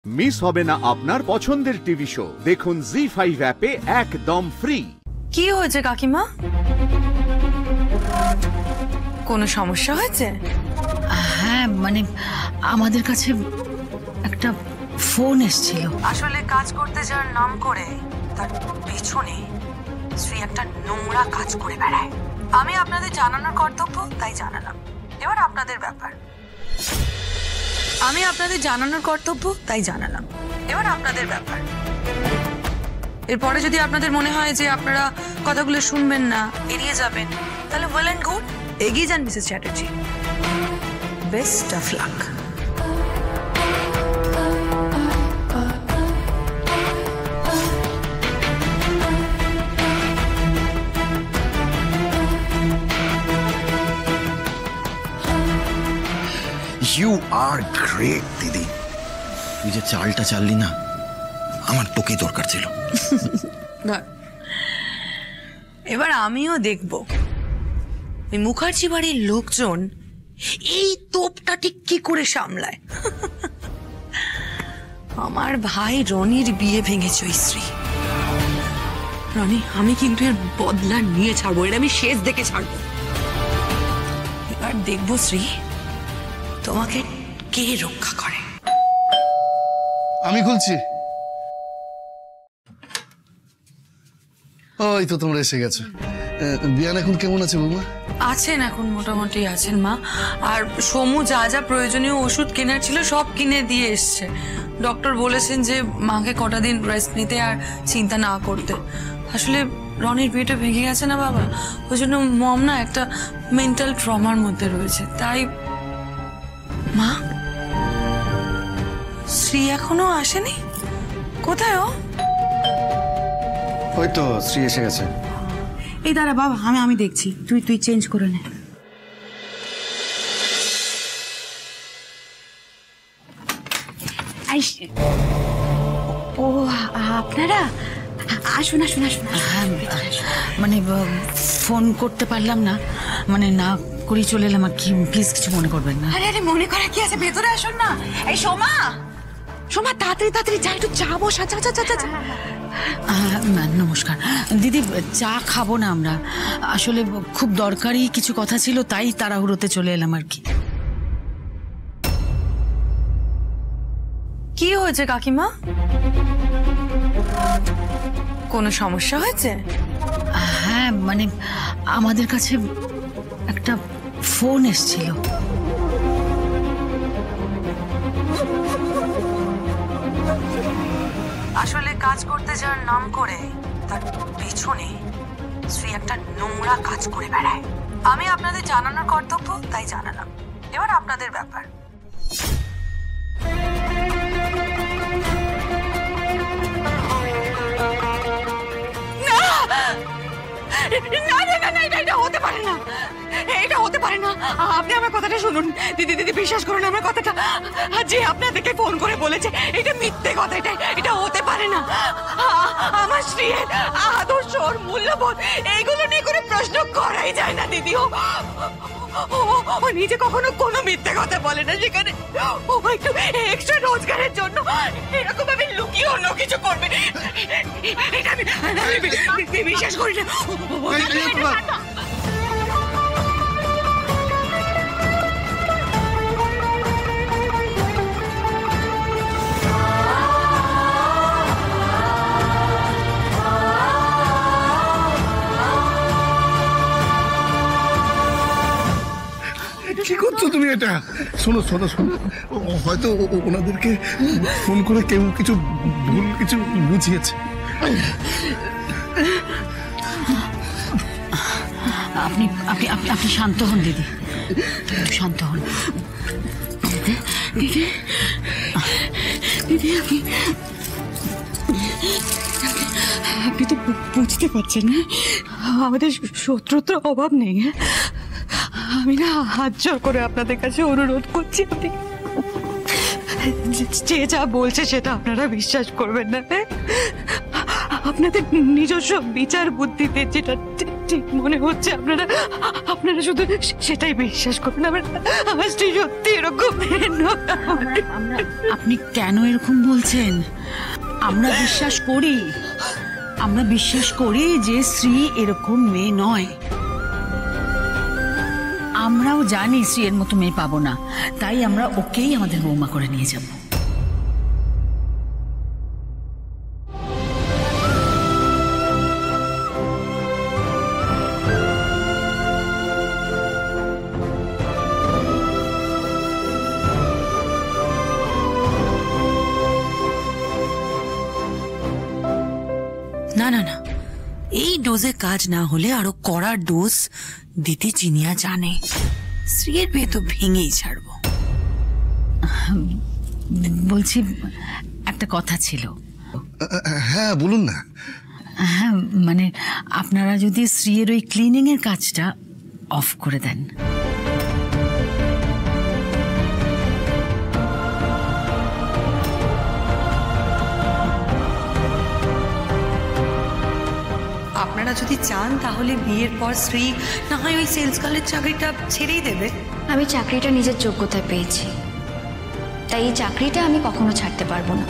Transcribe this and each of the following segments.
Miss হবে না আপনার পছন্দের টিভি শো। দেখুন জি5 অ্যাপে একদম ফ্রি। কি হয়েছে কাকিমা? কোনো সমস্যা হয়েছে? হ্যাঁ, মানে আমাদের কাছে একটা ফোন এসেছিল। আসলে কাজ করতে যাওয়ার নাম করে তার পেছনে শ্রী একটা নোংরা কাজ করে বেড়ায়। আমি আপনাদের জানানোর কর্তব্য তাই জানালাম, এবার আপনাদের ব্যাপার। এরপরে যদি আপনাদের মনে হয় যে আপনারা কথাগুলো শুনবেন না, এড়িয়ে যাবেন, তাহলে ওয়েল এন্ড গুড, এগিয়ে যান Mrs Chatterjee. Best of luck. You are great, দিদি। তুই যে চালটা চাললি না, আমার তোকে দরকার ছিল। এবার আমিও দেখব এই মুখার্জি বাড়ির লোকজন এই তোপটা ঠিক কি করে সামলায়। আমার ভাই রনির বিয়ে ভেঙেছে ওই শ্রী। রনি, আমি কিন্তু এর বদলা নিয়ে ছাড়বো, এর আমি শেষ দেখে ছাড়বো। এবার দেখবো শ্রী তোমাকে কে রক্ষা করে। আমি খুলছি। ওই তো তোমরা এসে গেছো। বিয়ান এখন কেমন আছে বৌমা? আছেন, এখন মোটামুটি আছেন মা। আর সমু যা যা প্রয়োজনীয় ওষুধ কেনার ছিল সব কিনে দিয়ে এসছে। ডক্টর বলেছেন যে মাকে কটা দিন রেস্ট নিতে আর চিন্তা না করতে। আসলে রনির বিয়েটা ভেঙে গেছে না বাবা, ওই জন্য মম না একটা মেন্টাল ট্রমার মধ্যে রয়েছে। তাই মা, শ্রী এখনো আসেনি? কোথায় ও? ওই তো শ্রী এসে গেছে। এই দাঁড়া বাবা, আমি দেখছি, তুই চেঞ্জ করে নে। ও আপনারা আসুন আসুন আসুন। মানে ফোন করতে পারলাম না, মানে না করেই চলে এলাম আর কি। প্লিজ কিছু মনে করবেন না। আরে আরে মনে করা কি আছে, ভেতরে আসুন না। এই সোমা, সোমা তাড়াতাড়ি তাড়াতাড়ি যা, একটু চা বসা। নমস্কার দিদি, চা খাবো না আমরা, আসলে খুব দরকারি কিছু কথা ছিল, তাই তাড়াহুড়োতে চলে এলাম আর কি। কি হয়েছে কাকিমা? কোনো সমস্যা হয়েছে? হ্যাঁ, মানে আমাদের কাছে একটা ফোন এসেছিল। আসলে কাজ করতে যাওয়ার নাম করে তার পেছনে শ্রী একটা নোংরা কাজ করে বেড়ায়। আমি আপনাদের জানানোর কর্তব্য তাই জানালাম, এবার আপনাদের ব্যাপার। এটা হতে পারে না, এটা হতে পারে না। আপনি আমার কথাটা শুনুন দিদি, দিদি বিশ্বাস করুন আমার কথাটা। যে আপনাদেরকে ফোন করে বলেছে এটা মিথ্যে কথা, এটা হতে পারে না। আমার স্ত্রীর আদর্শ, ওর মূল্যবোধ এইগুলো নিয়ে কোনো প্রশ্ন করাই যায় না দিদি। ও নিজে কখনো কোনো মিথ্যে কথা বলে না, সেখানে ও একটু এক্সট্রা রোজগারের জন্য এরকম ভাবে লুকিয়ে অন্য কিছু করবে, এটা আমি বিশ্বাস করি না। কি করছো তুমি এটা? শোনো শোনো শোনো, হয়তো ওনাদেরকে ফোন করে কেউ কিছু ভুল কিছু বুঝিয়েছে। আপনি আপনি আপনি শান্ত হন দিদি, শান্ত হন। দিদি দিদি, আপনি তো বুঝতে পারছেন না আমাদের শত্রুতার অভাব নেই। আমি না হাত জোর করে আপনাদের কাছে অনুরোধ করছি, আপনি যে যা বলছে সেটা আপনারা বিশ্বাস করবেন না। আপনাদের নিজস্ব বিচার বুদ্ধিতে যেটা ঠিক মনে হচ্ছে আপনারা আপনারা শুধু সেটাই বিশ্বাস করুন। আমার স্ত্রী সত্যি এরকম আপনি কেন এরকম বলছেন? আমরা বিশ্বাস করি যে শ্রী এরকম মেয়ে নয়। আমরাও জানি শ্রী এর মতো মেয়ে পাবো না, তাই আমরা ওকেই আমাদের বৌমা করে নিয়ে যাব। না না না, এই ডোজে কাজ না হলে আরো কড়া ডোজ দিতে চিনিয়া জানে। স্ত্রীর বিয়ে তো ভেঙেই ছাড়বো। বলছি, একটা কথা ছিল। হ্যাঁ বলুন না। হ্যাঁ, মানে আপনারা যদি শ্রীয়ের ওই ক্লিনিং এর কাজটা অফ করে দেন। আপনারা যদি চান তাহলে বিয়ের পর শ্রী না হয় ওই সেলস গার্লের চাকরিটা ছেড়েই দেবে। আমি চাকরিটা নিজের যোগ্যতায় পেয়েছি, তাই এই চাকরিটা আমি কখনো ছাড়তে পারবো না।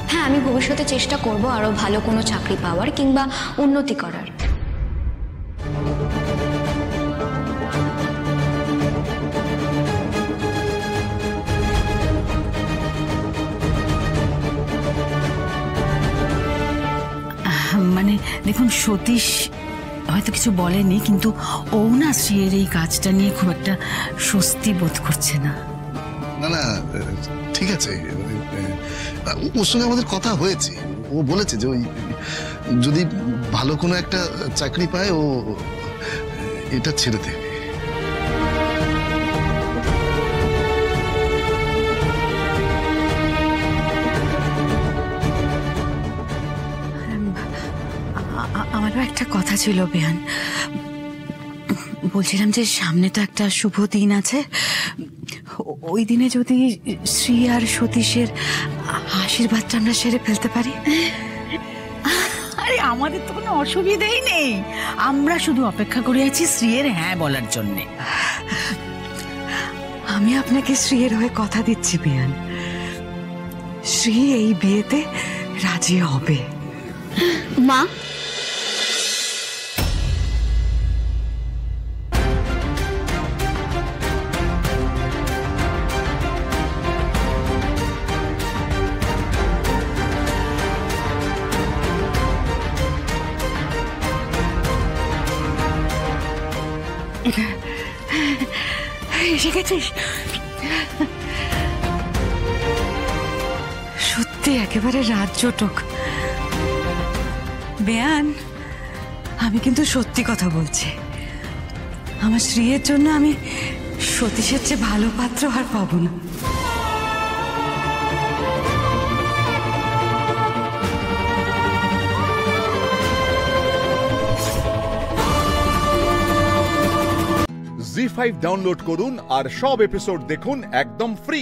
হ্যাঁ, আমি ভবিষ্যতে চেষ্টা করব আরো ভালো কোনো চাকরি পাওয়ার কিংবা উন্নতি করার। মানে দেখুন, সতীশ হয়তো কিছু বলেনি, কিন্তু ও না শ্রীয়ের এই কাজটা নিয়ে খুব একটা স্বস্তি বোধ করছে না। না না, ঠিক আছে, ওর সঙ্গে আমাদের কথা হয়েছে। ও বলেছে যে ওই যদি ভালো কোনো একটা চাকরি পায় ও এটা ছেড়ে দেবে। আমারও একটা কথা ছিল বেয়ান। বলছিলাম যে সামনে তো একটা শুভ দিন আছে, ওই দিনে যদি শ্রী আর সতীশের আশীর্বাদটা আমরা সেরে ফেলতে পারি। আরে আমাদের তো কোনো অসুবিধাই নেই, আমরা শুধু অপেক্ষা করে আছি শ্রীয়ের হ্যাঁ বলার জন্যে। আমি আপনাকে শ্রীয়ের হয়ে কথা দিচ্ছি বেয়ান, শ্রী এই বিয়েতে রাজি হবে। মা, এসে গেছিস? সত্যি একেবারে রাজ্যটক। বেয়ান, আমি কিন্তু সত্যি কথা বলছি। আমার শ্রীয়ের জন্য আমি সতীশের চেয়ে ভালো পাত্র আর পাবো না। জি5 ডাউনলোড করুন আর সব এপিসোড দেখুন একদম ফ্রি।